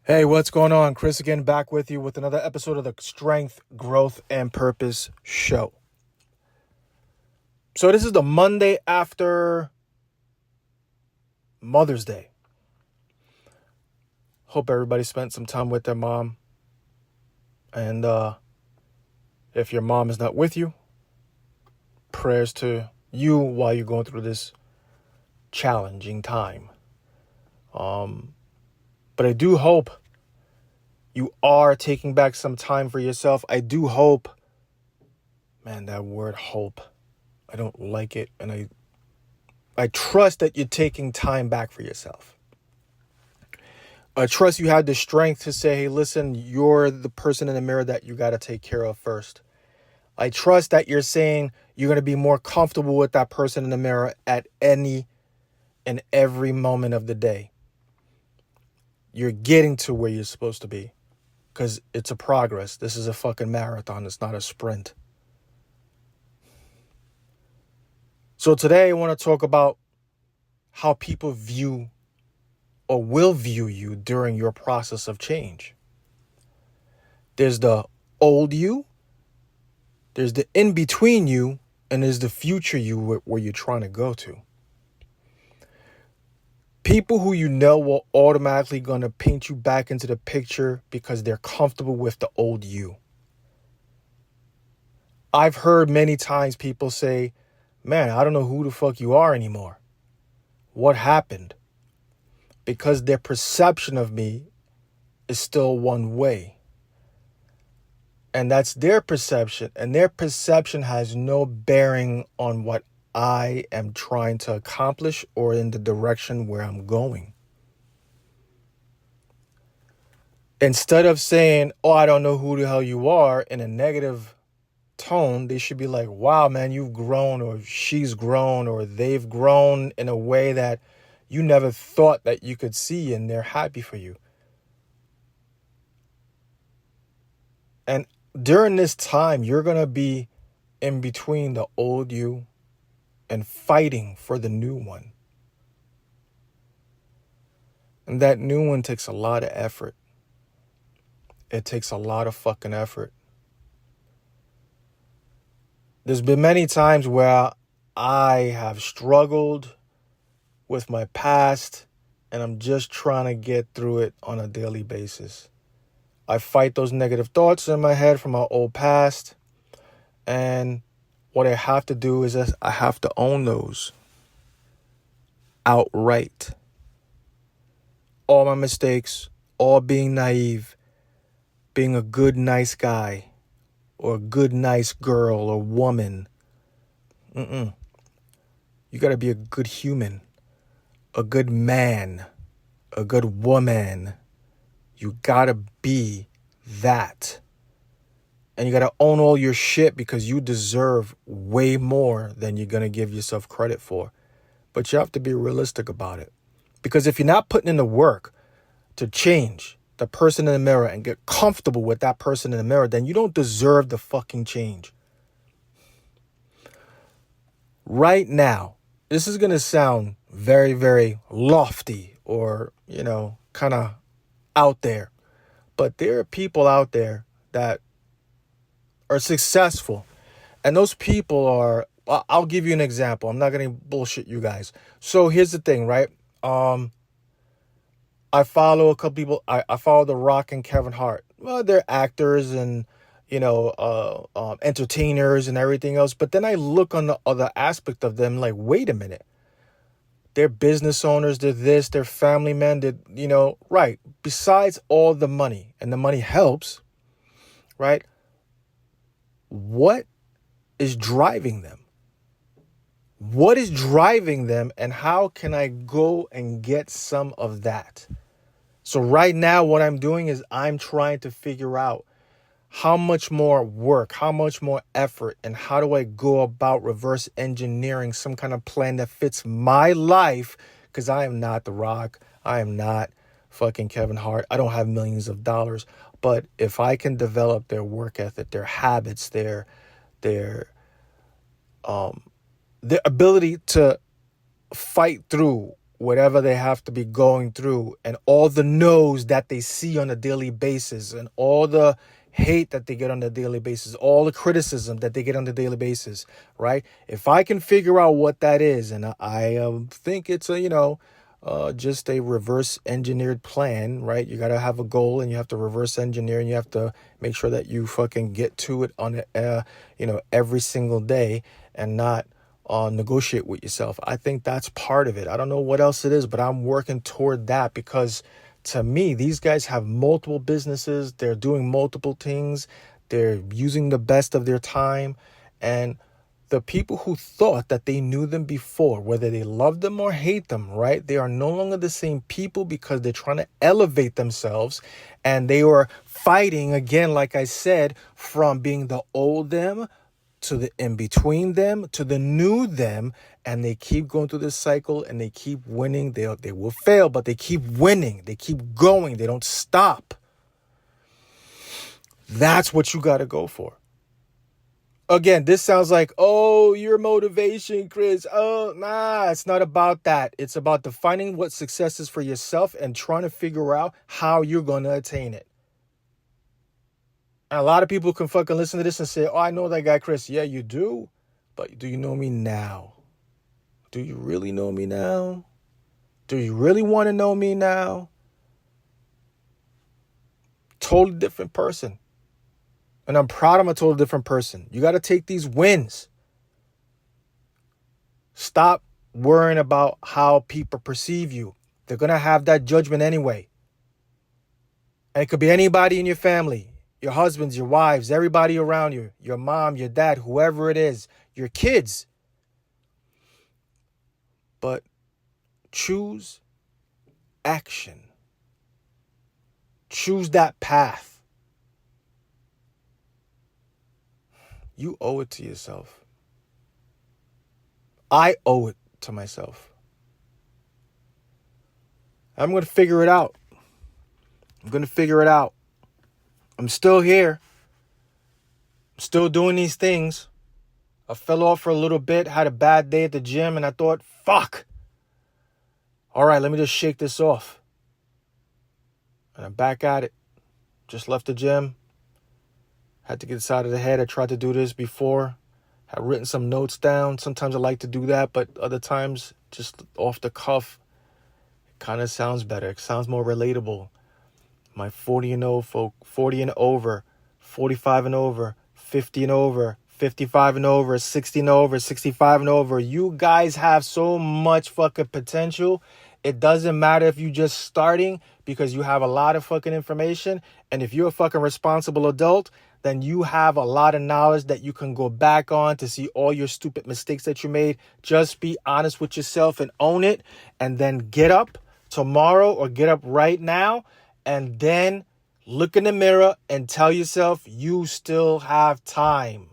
Hey, what's going on? Chris again, back with you with another episode of the Strength, Growth, and Purpose Show. So this is the Monday after Mother's Day. Hope everybody spent some time with their mom. And if your mom is not with you, prayers to you while you're going through this challenging time. But I do hope you are taking back some time for yourself. I do hope, man, that word hope, I don't like it. And I trust that you're taking time back for yourself. I trust you have the strength to say, hey, listen, you're the person in the mirror that you got to take care of first. I trust that you're saying you're going to be more comfortable with that person in the mirror at any and every moment of the day. You're getting to where you're supposed to be because it's a progress. This is a fucking marathon. It's not a sprint. So today I want to talk about how people view or will view you during your process of change. There's the old you, there's the in-between you, and there's the future you where you're trying to go to. People who you know will automatically going to paint you back into the picture because they're comfortable with the old you. I've heard many times people say, man, I don't know who the fuck you are anymore. What happened? Because their perception of me is still one way. And that's their perception. And their perception has no bearing on what I am trying to accomplish or in the direction where I'm going. Instead of saying, oh, I don't know who the hell you are in a negative tone, they should be like, wow, man, you've grown, or she's grown, or they've grown in a way that you never thought that you could see, and they're happy for you. And during this time, you're going to be in between the old you and fighting for the new one. And that new one takes a lot of effort. It takes a lot of fucking effort. There's been many times where I have struggled with my past, and I'm just trying to get through it on a daily basis. I fight those negative thoughts in my head from my old past, and what I have to do is I have to own those outright. All my mistakes, all being naive, being a good, nice guy, or a good, nice girl or woman. You got to be a good human, a good man, a good woman. You got to be that. And you got to own all your shit because you deserve way more than you're going to give yourself credit for. But you have to be realistic about it. Because if you're not putting in the work to change the person in the mirror and get comfortable with that person in the mirror, then you don't deserve the fucking change. Right now, this is going to sound very, very lofty or, kind of out there. But there are people out there that are successful. And those people are, I'll give you an example. I'm not going to bullshit you guys. So here's the thing, right? I follow a couple people. I follow The Rock and Kevin Hart. Well, they're actors and, entertainers and everything else. But then I look on the other aspect of them like, wait a minute. They're business owners. They're this. They're family men. They're, right. Besides all the money, and the money helps, right? What is driving them? What is driving them, and how can I go and get some of that? So right now, what I'm doing is I'm trying to figure out how much more work, how much more effort, and how do I go about reverse engineering some kind of plan that fits my life? Because I am not The Rock. I am not fucking Kevin Hart. I don't have millions of dollars. But if I can develop their work ethic, their habits, their ability to fight through whatever they have to be going through, and all the no's that they see on a daily basis, and all the hate that they get on a daily basis, all the criticism that they get on a daily basis, right? If I can figure out what that is, and I think it's just a reverse engineered plan, right? You got to have a goal, and you have to reverse engineer, and you have to make sure that you fucking get to it on every single day, and not negotiate with yourself. I think that's part of it. I don't know what else it is, but I'm working toward that, because to me, these guys have multiple businesses. They're doing multiple things. They're using the best of their time. And the people who thought that they knew them before, whether they love them or hate them, right? They are no longer the same people, because they're trying to elevate themselves. And they are fighting, again, like I said, from being the old them to the in between them to the new them, and they keep going through this cycle, and they keep winning. They will fail, but they keep winning. They keep going. They don't stop. That's what you got to go for. Again, this sounds like, oh, your motivation, Chris. Oh, nah, it's not about that. It's about defining what success is for yourself and trying to figure out how you're going to attain it. And a lot of people can fucking listen to this and say, oh, I know that guy, Chris. Yeah, you do. But do you know me now? Do you really know me now? Do you really want to know me now? Totally different person. And I'm proud I'm a totally different person. You got to take these wins. Stop worrying about how people perceive you. They're going to have that judgment anyway. And it could be anybody in your family. Your husbands, your wives, everybody around you, your mom, your dad, whoever it is, your kids. But choose action. Choose that path. You owe it to yourself. I owe it to myself. I'm going to figure it out. I'm still here. I'm still doing these things. I fell off for a little bit, had a bad day at the gym, and I thought, fuck. All right, let me just shake this off. And I'm back at it. Just left the gym. Had to get this out of the head. I tried to do this before. Had written some notes down. Sometimes I like to do that, but other times, just off the cuff, it kind of sounds better. It sounds more relatable. My 40 and over, 45 and over, 50 and over, 55 and over, 60 and over, 65 and over. You guys have so much fucking potential. It doesn't matter if you're just starting, because you have a lot of fucking information. And if you're a fucking responsible adult, then you have a lot of knowledge that you can go back on to see all your stupid mistakes that you made. Just be honest with yourself and own it. And then get up tomorrow, or get up right now, and then look in the mirror and tell yourself you still have time.